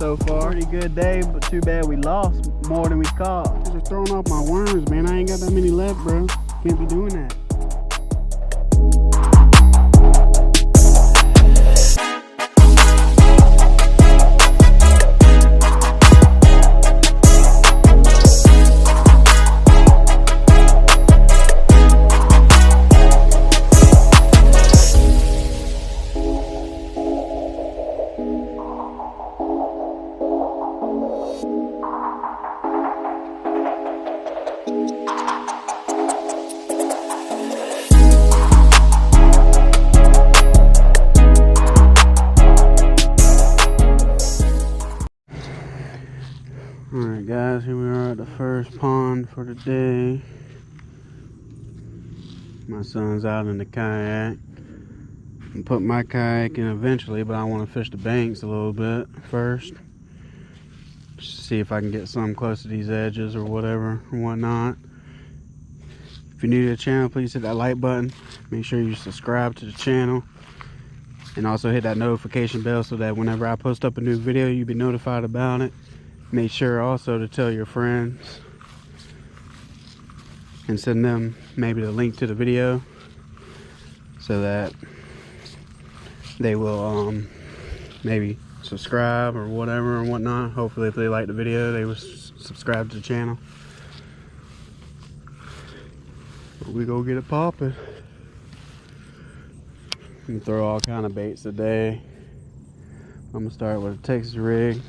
so far. Pretty good day, but too bad we lost more than we caught. They're throwing off my worms, man. I ain't got that many left, bro. Can't be doing that. Alright guys, here we are at the first pond for the day. My son's out in the kayak. I'll put my kayak in eventually, but I want to fish the banks a little bit first. Just see if I can get some close to these edges or whatever or whatnot. If you're new to the channel, please hit that like button. Make sure you subscribe to the channel. And also hit that notification bell so that whenever I post up a new video, you'll be notified about it. Make sure also to tell your friends and send them maybe the link to the video so that they will maybe subscribe or whatever and whatnot. Hopefully if they like the video, they will subscribe to the channel. But we go get it popping. We throw all kind of baits today. I'm gonna start with a Texas rig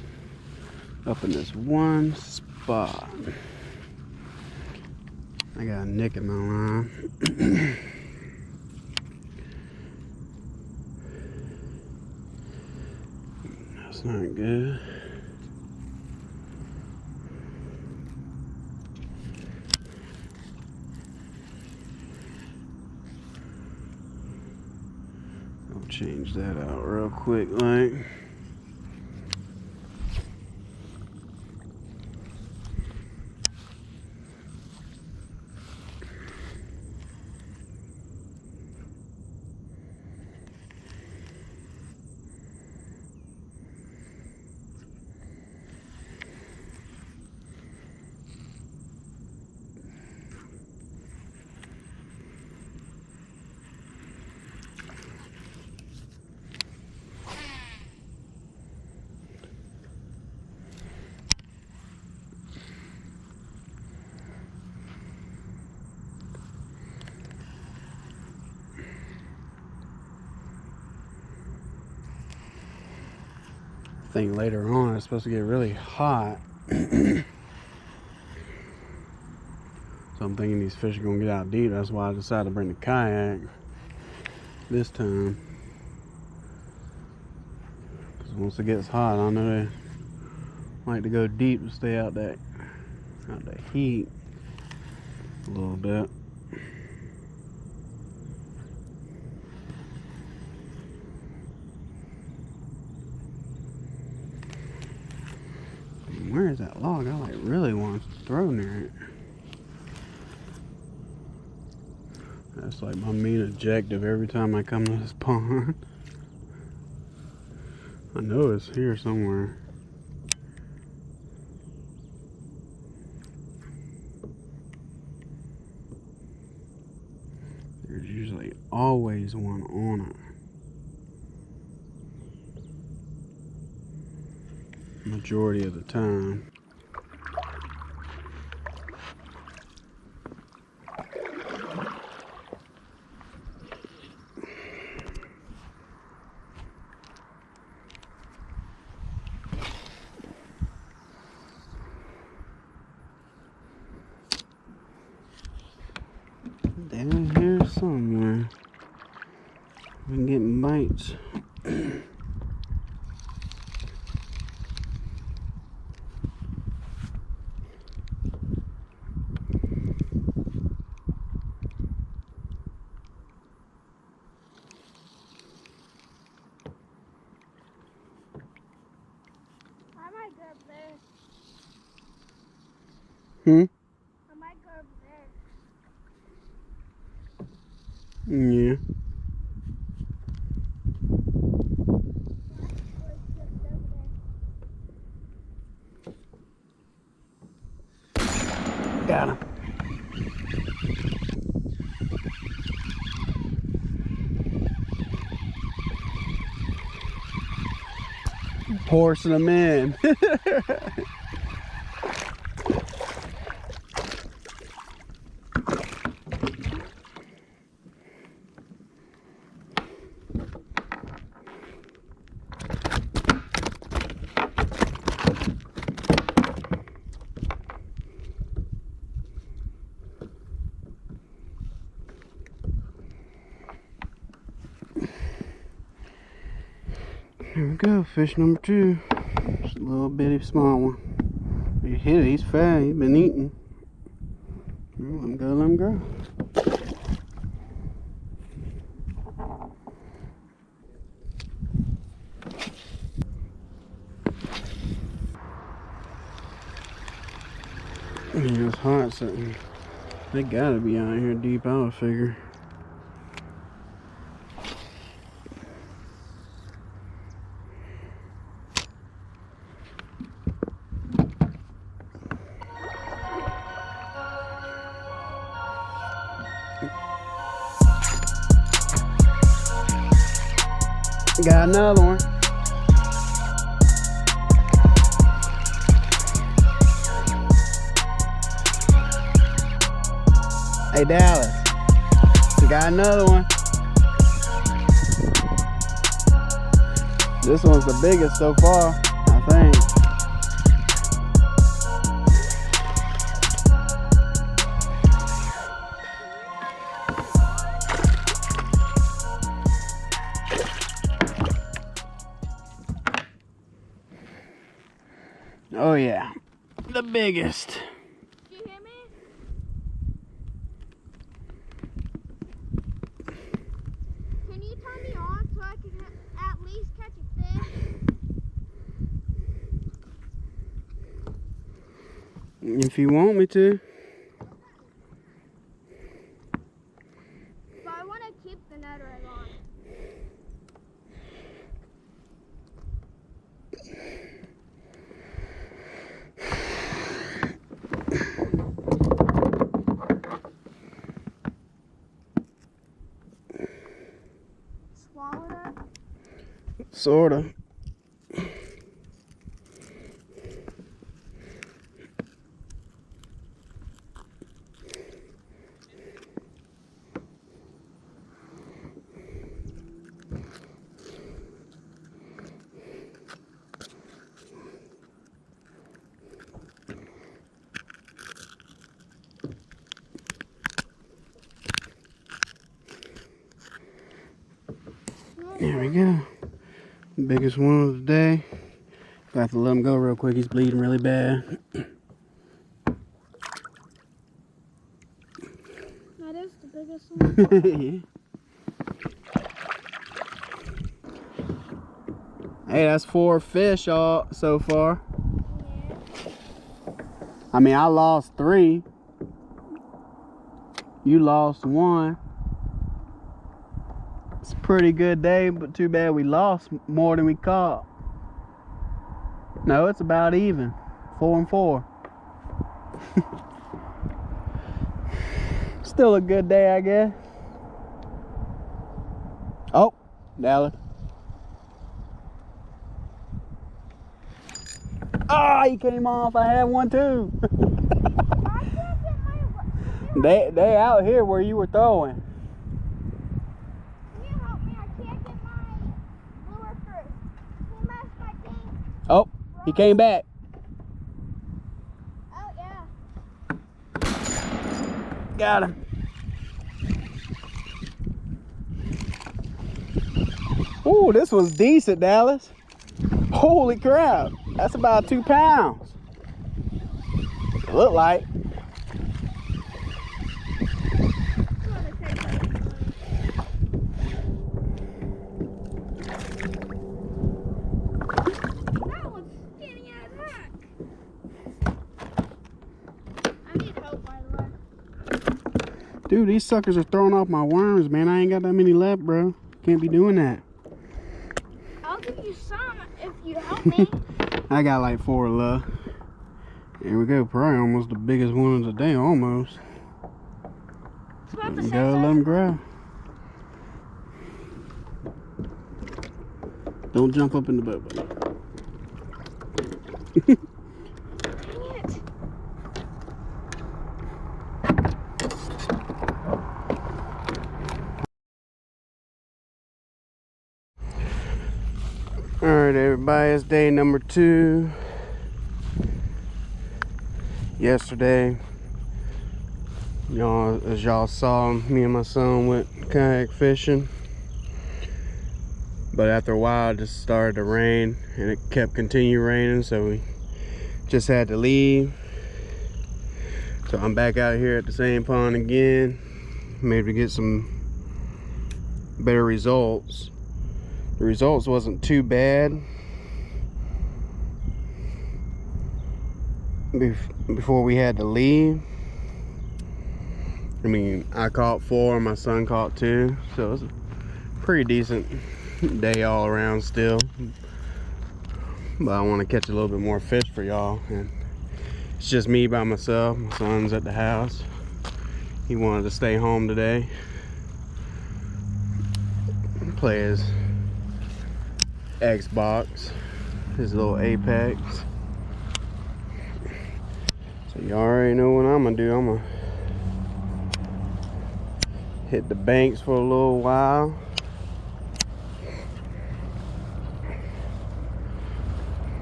up in this one spot. I got a nick in my line. That's not good. I'll change that out real quick, like. I think later on it's supposed to get really hot. So I'm thinking these fish are gonna get out deep. That's why I decided to bring the kayak this time. Because once it gets hot, I know they like to go deep to stay out that heat a little bit. Where is that log? I like really want to throw near it. That's like my main objective every time I come to this pond. I know it's here somewhere. There's usually always one on it. Majority of the time. Down here somewhere. We can get bites. Hmm? I might go over there. Yeah. Got him. Forcing them in. Here we go, fish number 2. Just a little bitty small one. He hit it, he's fat, he's been eating. Let him go, let him go. Yeah, it's hot sitting. They gotta be out here deep, I would figure. Got another one. Hey Dallas, we got another one. This one's the biggest so far, I think. Oh yeah, the biggest. Did you hear me? Can you turn me on so I can at least catch a fish? If you want me to. But I want to keep the net right on. Swallow it? Sorta. There we go. Biggest one of the day. Got to let him go real quick. He's bleeding really bad. That is the biggest one. Hey, that's 4 fish all so far. Yeah. I mean, I lost 3. You lost 1. It's a pretty good day, but too bad we lost more than we caught. No, it's about even. 4 and 4. Still a good day, I guess. Oh, Dallas. Ah, he came off. I had one too. I can't get my... They out here where you were throwing. Can you help me? I can't get my lure first. He messed my thing. Oh, he came back. Oh, yeah. Got him. Ooh, this was decent, Dallas. Holy crap. That's about 2 pounds. It looked like. That one's skinny as heck. I need help, by the way. Dude, these suckers are throwing off my worms, man. I ain't got that many left, bro. Can't be doing that. I'll give you some if you help me. I got like 4 left. Here we go, probably almost the biggest one of the day, almost. Gotta let them grow. Don't jump up in the boat, buddy. Alright everybody, it's day number 2. Yesterday, as y'all saw, me and my son went kayak fishing. But after a while it just started to rain and it kept continuing raining, so we just had to leave. So I'm back out here at the same pond again, maybe to get some better results. The results wasn't too bad before we had to leave. I mean, I caught 4 and my son caught 2, so it was a pretty decent day all around still. But I want to catch a little bit more fish for y'all, and it's just me by myself. My son's at the house. He wanted to stay home today, play his Xbox, his little Apex. So you already know what I'm gonna do. I'm gonna hit the banks for a little while,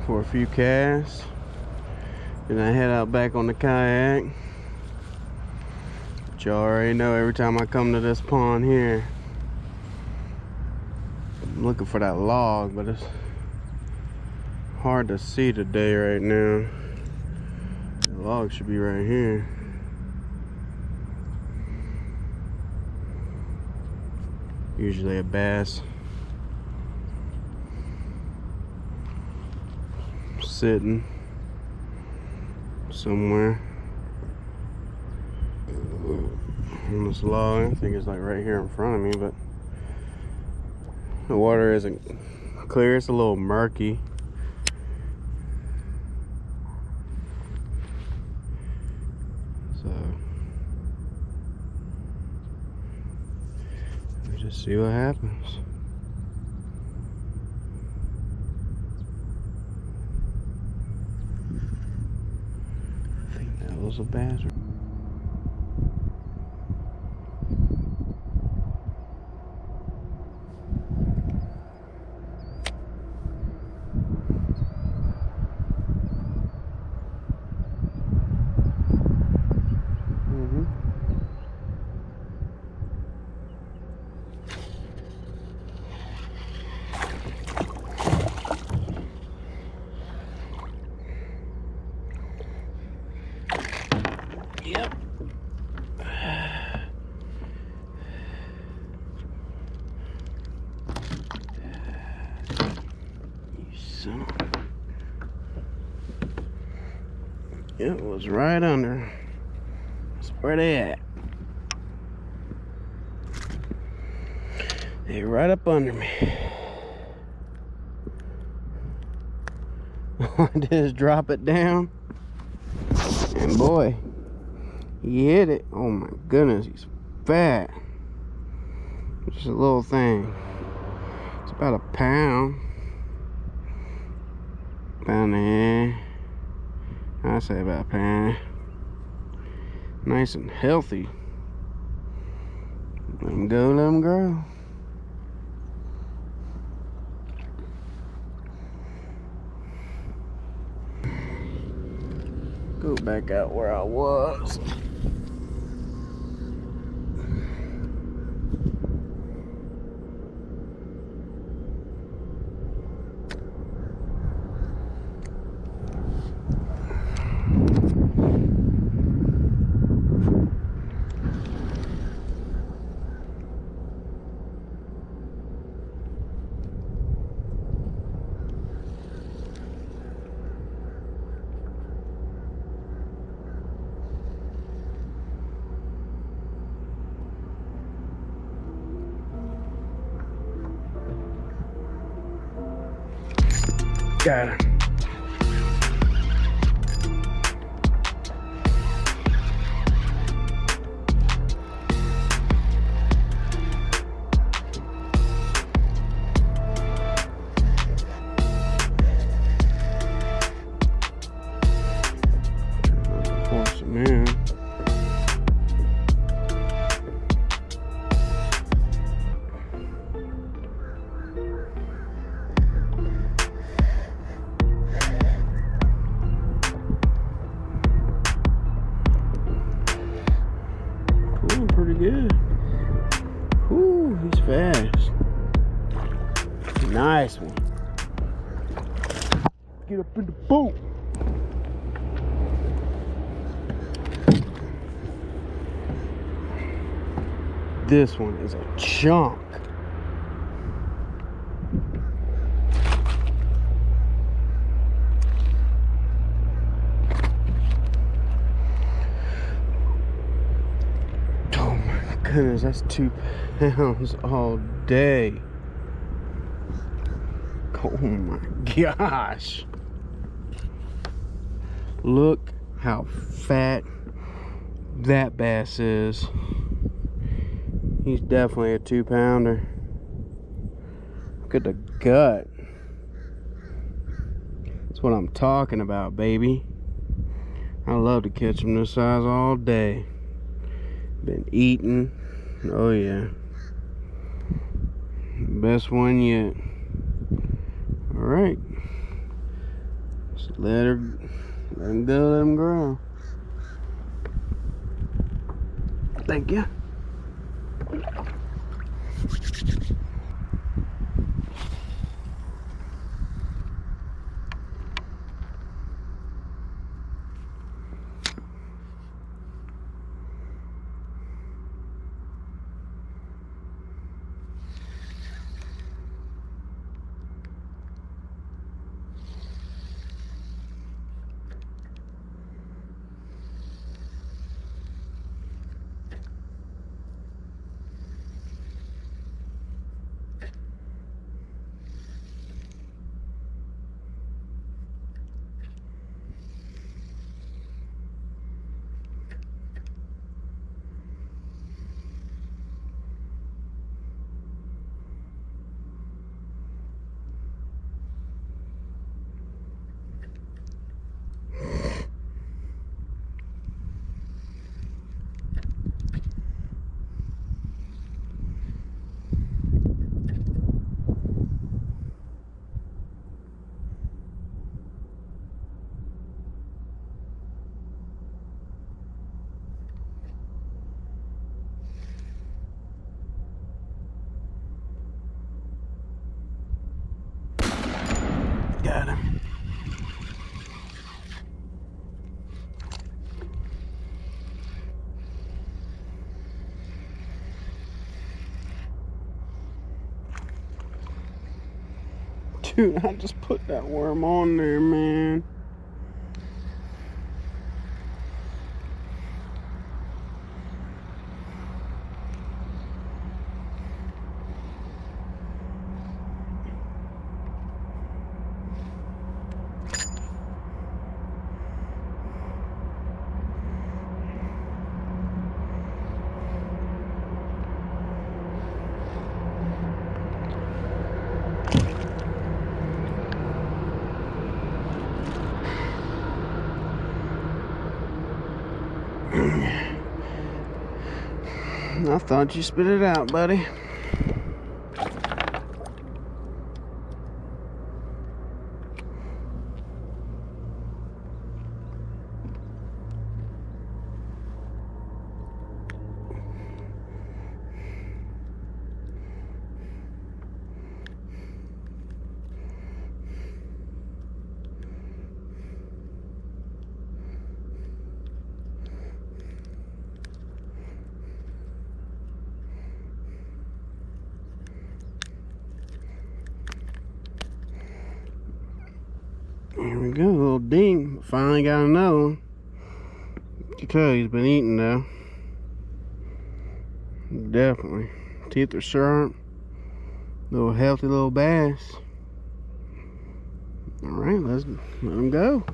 for a few casts, and I head out back on the kayak. But you already know, every time I come to this pond here, I'm looking for that log, but it's hard to see today right now. The log should be right here. Usually a bass sitting somewhere on this log. I think it's like right here in front of me, but the water isn't clear. It's a little murky. So let's just see what happens. I think that was a bass. Yep. You son of... It was right under. That's where they at. They right up under me. All I did is drop it down, and boy, he hit it. Oh my goodness, he's fat. Just a little thing. It's about a pound. Pound and a half. I say about a pound. Nice and healthy. Let them go, let them grow. Go back out where I was. Got him. Nice one. Get up in the boat. This one is a chunk. Oh my goodness, that's 2 pounds all day. Oh my gosh. Look how fat that bass is. He's definitely a 2-pounder. Look at the gut. That's what I'm talking about, baby. I love to catch them this size all day. Been eating. Oh yeah. Best one yet. Alright. Just let him go, let him grow. Thank you. Got him. Dude, I just put that worm on there, man. I thought you spit it out, buddy. Here we go, a little ding. Finally got another one. You can tell he's been eating though. Definitely. Teeth are sharp. Little healthy little bass. Alright, let's let him go.